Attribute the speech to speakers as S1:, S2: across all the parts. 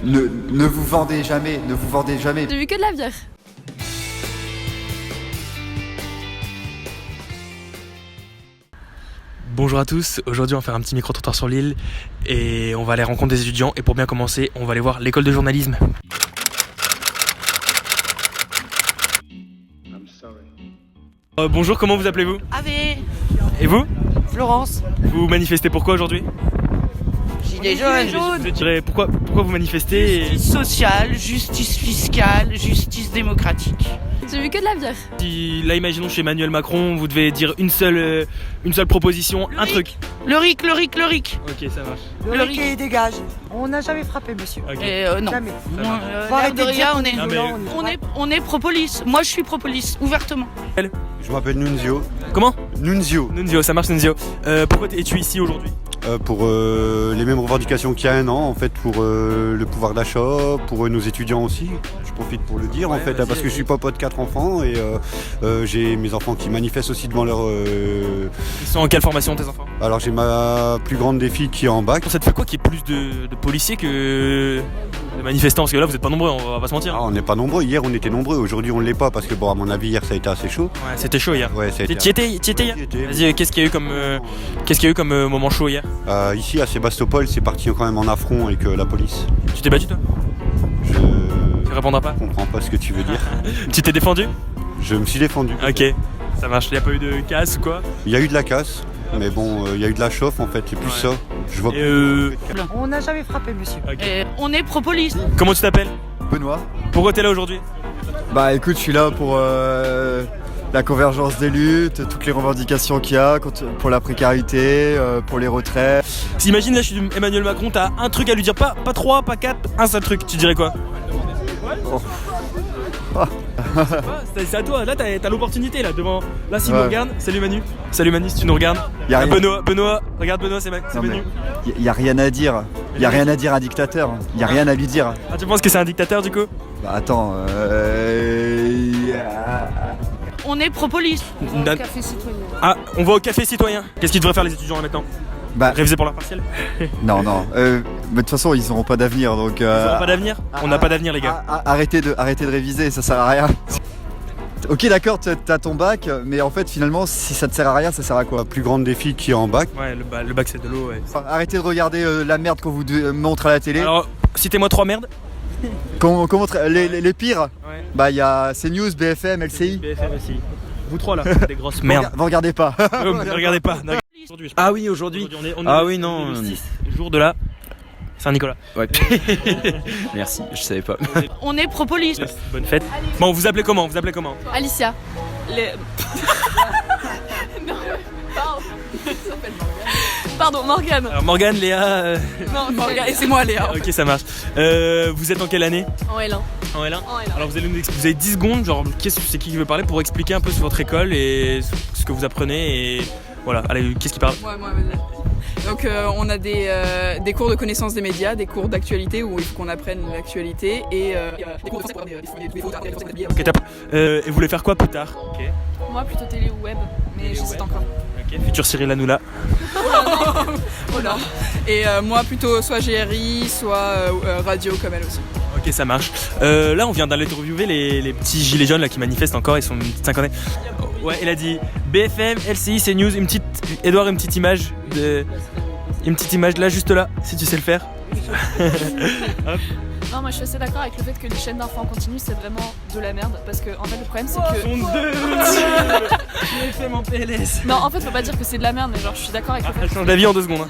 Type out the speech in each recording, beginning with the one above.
S1: Ne vous vendez jamais, ne vous vendez jamais.
S2: J'ai vu que de la bière.
S3: Bonjour à tous, aujourd'hui on va faire un petit micro-trottoir sur l'île et on va aller rencontrer des étudiants et pour bien commencer on va aller voir l'école de journalisme. Bonjour, comment vous appelez-vous?
S4: Ave,
S3: Et vous?
S4: Florence,
S3: Vous manifestez pourquoi aujourd'hui?
S4: Gilets jaunes.
S3: Je dirais pourquoi vous manifestez
S4: Justice sociale, justice fiscale, justice démocratique.
S2: J'ai vu que de la bière.
S3: Si là imaginons chez Emmanuel Macron vous devez dire une seule proposition, un truc.
S4: Le RIC.
S3: Ok, ça marche.
S4: Le RIC.
S5: Et dégage. On n'a jamais frappé, monsieur.
S3: Ok.
S4: Non.
S5: Jamais.
S3: Ça marche.
S5: Faut arrêter de dire
S4: on
S5: qu'on
S4: est,
S5: est
S3: Non, mais-
S5: violent,
S4: on est pro-police. Moi, je suis pro-police, ouvertement.
S6: Je m'appelle Nunzio.
S3: Comment?
S6: Nunzio.
S3: Nunzio, ça marche Nunzio. Pourquoi es-tu ici aujourd'hui?
S6: Pour les mêmes revendications qu'il y a un an, en fait, pour le pouvoir d'achat, pour nos étudiants aussi. Je profite pour le dire, en fait,
S3: vas-y,
S6: parce que je suis papa de 4 enfants et j'ai mes enfants qui manifestent aussi devant leur.
S3: Ils sont en quelle formation tes enfants?
S6: Alors j'ai ma plus grande des filles qui est en bac.
S3: Ça te fait quoi qu'il y ait plus de policiers que de manifestants? Parce que là vous êtes pas nombreux, on va pas se mentir.
S6: Ah, on n'est pas nombreux. Hier on était nombreux. Aujourd'hui on ne l'est pas parce que bon, à mon avis hier ça a été assez chaud.
S3: Ouais, c'était chaud hier.
S6: Ouais, ça a été.
S3: T'y étais hier?
S6: J'y étais.
S3: Vas-y, qu'est-ce qu'il y a eu comme moment chaud hier?
S6: Ici à Sébastopol, c'est parti quand même en affront avec la police.
S3: Tu t'es battu toi?
S6: Je
S3: Tu répondras pas?
S6: comprends pas ce que tu veux dire.
S3: Tu t'es défendu?
S6: Je me suis défendu.
S3: Ok, ça marche. Il y a pas eu de casse ou quoi?
S6: Il y a eu de la casse, mais bon, il y a eu de la chauffe en fait, c'est plus
S3: Ouais.
S6: ça. Je vois.
S3: Et
S5: On n'a jamais frappé, monsieur.
S3: ok.
S4: On est pro-police.
S3: Comment tu t'appelles?
S1: Benoît.
S3: Pourquoi t'es là aujourd'hui?
S1: Bah écoute, je suis là pour la convergence des luttes, toutes les revendications qu'il y a pour la précarité, pour les retraits.
S3: Imagine là je suis Emmanuel Macron, t'as un truc à lui dire, pas 3, pas 4, un seul truc, tu dirais quoi?
S1: Oh.
S3: C'est à toi, là t'as l'opportunité là devant. Là s'il
S1: Ouais.
S3: nous regarde, salut Manu si tu nous regardes.
S1: Y a rien.
S3: Benoît, regarde Benoît, c'est
S1: Non,
S3: Manu.
S1: mais y a rien à dire. Y a rien à dire à un dictateur. Y a rien à lui dire.
S3: Ah tu penses que c'est un dictateur du coup?
S1: Bah attends.
S4: On est pro-police.
S3: Ah, on va au café citoyen. Qu'est-ce qu'ils devraient faire les étudiants là maintenant?
S1: Bah
S3: Réviser pour leur partiel?
S1: non. Mais de toute façon ils n'auront pas d'avenir donc.
S3: Ils auront pas d'avenir? On n'a pas d'avenir les gars.
S1: Arrêtez de réviser, ça sert à rien. Ok d'accord, t'as ton bac, mais en fait finalement si ça te sert à rien, ça sert à quoi?
S6: La plus grande des filles qui est en bac.
S3: Ouais, le bac c'est de l'eau, ouais.
S1: Arrêtez de regarder la merde qu'on vous montre à la télé.
S3: Alors, citez-moi 3 merdes.
S1: Qu'on montre les pires.
S3: Ouais.
S1: Bah il y a CNews, BFM, LCI.
S3: BFM aussi. Vous trois là, des grosses merdes.
S1: Vous regardez pas.
S3: Ne regardez pas.
S7: Ah oui, aujourd'hui.
S3: On
S7: Ah
S3: est-
S7: oui,
S3: on
S7: non.
S3: est le 6, jour de la Saint-Nicolas.
S7: Ouais. Merci, je savais pas.
S4: On est pro-police.
S3: Bonne fête. Bon, vous appelez comment?
S2: Alicia. Non, pardon, Morgane.
S3: Alors Morgane, Léa.
S2: Non, Morgane. Et c'est moi, Léa.
S3: Ok, ça marche. Vous êtes en quelle année?
S2: En L1.
S3: En L1.
S2: En L1.
S3: Alors vous avez 10 secondes, genre c'est qui veut parler pour expliquer un peu sur votre école et ce que vous apprenez et voilà. Allez, qu'est-ce qui parle?
S8: Ouais, moi, vas-y. Donc on a des cours de connaissance des médias, des cours d'actualité où il faut qu'on apprenne l'actualité et des cours de français pour
S3: Ok, top. Et vous voulez faire quoi plus tard? Ok.
S8: Moi plutôt télé ou web, mais j'hésite encore.
S3: Ok, futur Cyril Hanouna.
S8: Oh là. Et moi plutôt soit GRI, soit radio comme elle aussi.
S3: Ok, ça marche. Là, on vient d'aller interviewer les petits gilets jaunes là qui manifestent encore. Ils sont une petite cinquantaine. Ouais, elle a dit BFM, LCI, CNews, une petite image là, juste là, si tu sais le faire.
S2: Non, moi je suis assez d'accord avec le fait que les chaînes d'infos en continu c'est vraiment de la merde parce que en fait le problème c'est que.
S3: BFM en PLS.
S2: Non, en fait faut pas dire que c'est de la merde, mais genre je suis d'accord avec le fait
S3: Elle change d'avis en 2 secondes. Hein.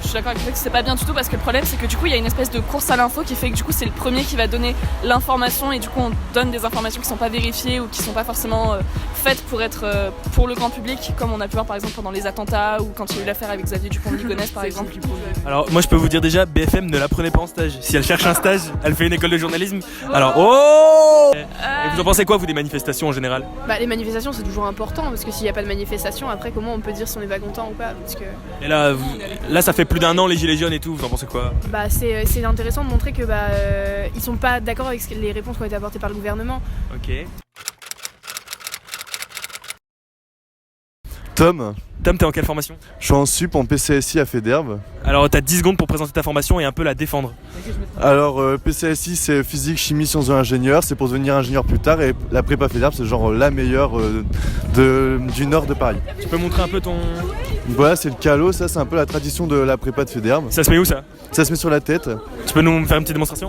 S2: Je suis d'accord avec le fait que c'est pas bien du tout parce que le problème c'est que du coup il y a une espèce de course à l'info qui fait que du coup c'est le premier qui va donner l'information et du coup on donne des informations qui sont pas vérifiées ou qui sont pas forcément faites pour être pour le grand public comme on a pu voir par exemple pendant les attentats ou quand il y a eu l'affaire avec Xavier Dupont de Ligonnès par exemple.
S3: Alors moi je peux vous dire déjà BFM ne la prenez pas en stage. Si elle cherche un stage, elle fait une école de journalisme. Alors Et vous en pensez quoi vous des manifestations en général?
S9: Bah les manifestations c'est toujours important parce que s'il n'y a pas de manifestation après comment on peut dire si on est pas content ou pas parce que
S3: Et là, là ça fait plus d'1 an les gilets jaunes et tout, vous en pensez quoi?
S9: bah c'est intéressant de montrer que ils sont pas d'accord avec les réponses qui ont été apportées par le gouvernement.
S3: Ok.
S10: Tom,
S3: Tom, t'es en quelle formation?
S10: je suis en sup en PCSI à Féderbe.
S3: Alors t'as 10 secondes pour présenter ta formation et un peu la défendre.
S10: Alors PCSI c'est physique, chimie, sciences de l'ingénieur, c'est pour devenir ingénieur plus tard et la prépa Féderbe c'est genre la meilleure du nord de Paris.
S3: Tu peux montrer un peu ton...
S10: Voilà, c'est le calot, ça c'est un peu la tradition de la prépa de Féderbe.
S3: Ça se met où ça?
S10: Ça se met sur la tête.
S3: Tu peux nous faire une petite démonstration?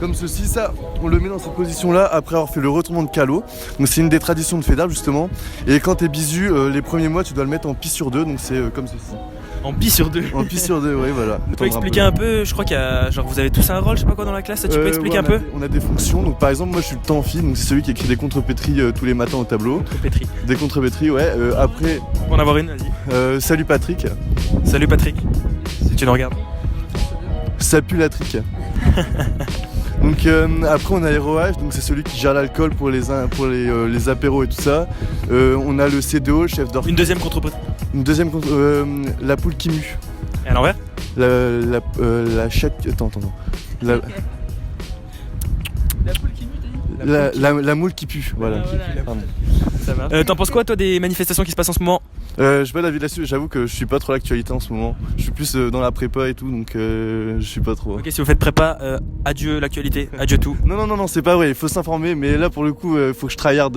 S10: Comme ceci, ça, on le met dans cette position-là après avoir fait le retournement de calot. Donc c'est une des traditions de Féderbe justement. Et quand t'es bisu, les premiers mois, tu dois le mettre en pi sur 2, donc c'est comme ceci.
S3: En pi sur 2.
S10: En pi sur 2, oui, voilà.
S3: Tu peux expliquer un peu, je crois qu'il y a, genre vous avez tous un rôle, je sais pas quoi dans la classe, tu peux expliquer
S10: ouais,
S3: un peu?
S10: On a des fonctions, donc par exemple moi je suis le temps phi, donc c'est celui qui écrit des contrepétries tous les matins au tableau.
S3: Contrepétries.
S10: Des contrepétries, ouais. Après,
S3: On peut en avoir une, vas-y.
S10: salut Patrick,
S3: Salut Patrick, si tu nous regardes.
S10: ça pue la trique. Donc après on a ROH, donc c'est celui qui gère l'alcool pour les apéros et tout ça. On a le CDO, chef d'orchestre.
S3: Une deuxième contrepétrie.
S10: Une deuxième la poule qui mue.
S3: Et à l'envers?
S10: La chatte. Attends. La
S3: poule qui mue, t'as dit?
S10: la moule qui pue, voilà. Pardon.
S3: Ça marche. T'en penses quoi toi des manifestations qui se passent en ce moment?
S10: Je sais pas l'avis là-dessus, j'avoue que je suis pas trop l'actualité en ce moment. Je suis plus dans la prépa et tout, donc je suis pas trop.
S3: Ok, si vous faites prépa, adieu l'actualité, adieu tout.
S10: Non, c'est pas vrai, il faut s'informer, mais là pour le coup, faut que je tryhard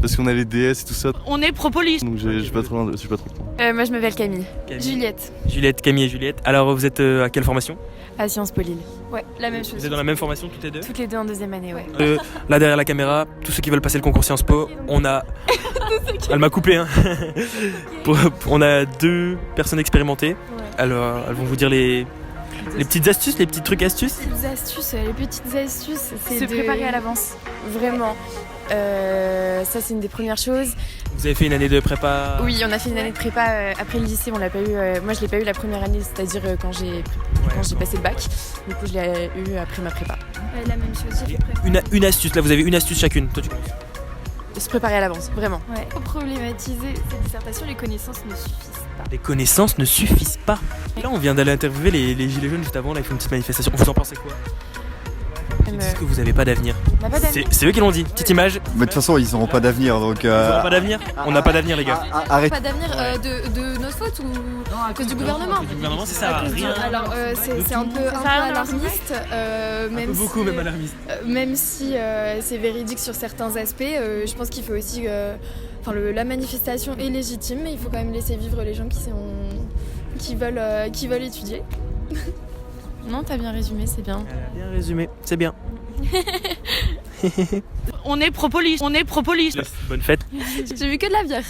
S10: parce qu'on a les DS et tout ça.
S4: On est propolis.
S10: Donc je suis pas trop loin.
S9: Moi je m'appelle Camille.
S2: Juliette.
S3: Juliette, Camille et Juliette. Alors vous êtes à quelle formation?
S9: À Sciences Po Lille.
S2: Ouais, la même
S3: Vous
S2: chose.
S3: êtes dans la même formation toutes les deux?
S9: Toutes les deux en deuxième année, ouais.
S3: Là derrière la caméra, tous ceux qui veulent passer le concours Sciences Po, on a... Elle m'a coupé hein. On a 2 personnes expérimentées. Alors elles vont vous dire les petites astuces, les petits trucs astuces.
S9: Les petites astuces, c'est
S2: Se
S9: de
S2: préparer à
S9: l'avance. Vraiment. Ça c'est une des premières choses.
S3: Vous avez fait une année de prépa?
S9: Oui, on a fait une année de prépa après le lycée, on l'a pas eu. Moi je l'ai pas eu la première année, c'est-à-dire quand j'ai passé le bac. Du coup je l'ai eu après ma prépa.
S2: La même chose, j'ai fait prépa.
S3: Une astuce, là vous avez une astuce chacune. Toi tu commences.
S9: Se préparer à l'avance, vraiment.
S2: Ouais. Pour problématiser cette dissertation, les connaissances ne suffisent pas.
S3: Les connaissances ne suffisent pas. Et là on vient d'aller interviewer les gilets jaunes juste avant, là ils font une petite manifestation. Vous en pensez quoi? Ils disent que vous avez pas d'avenir.
S9: On n'a pas d'avenir.
S3: C'est eux qui l'ont dit. Petite image.
S1: Mais de toute façon, ils n'auront pas d'avenir, donc...
S3: Ils n'auront pas d'avenir? On n'a pas d'avenir les gars.
S1: Arrête.
S2: Pas d'avenir de notre faute ou à cause du gouvernement?
S3: Le gouvernement ça sert à rien.
S2: Alors c'est un peu alarmiste, même
S3: beaucoup même alarmiste.
S2: même si c'est véridique sur certains aspects, je pense qu'il faut aussi... la manifestation est légitime, mais il faut quand même laisser vivre les gens qui veulent étudier.
S9: Non, t'as bien résumé, c'est bien.
S3: Elle a bien résumé, c'est bien.
S4: On est propolis.
S3: Bonne fête.
S2: J'ai vu que de la bière.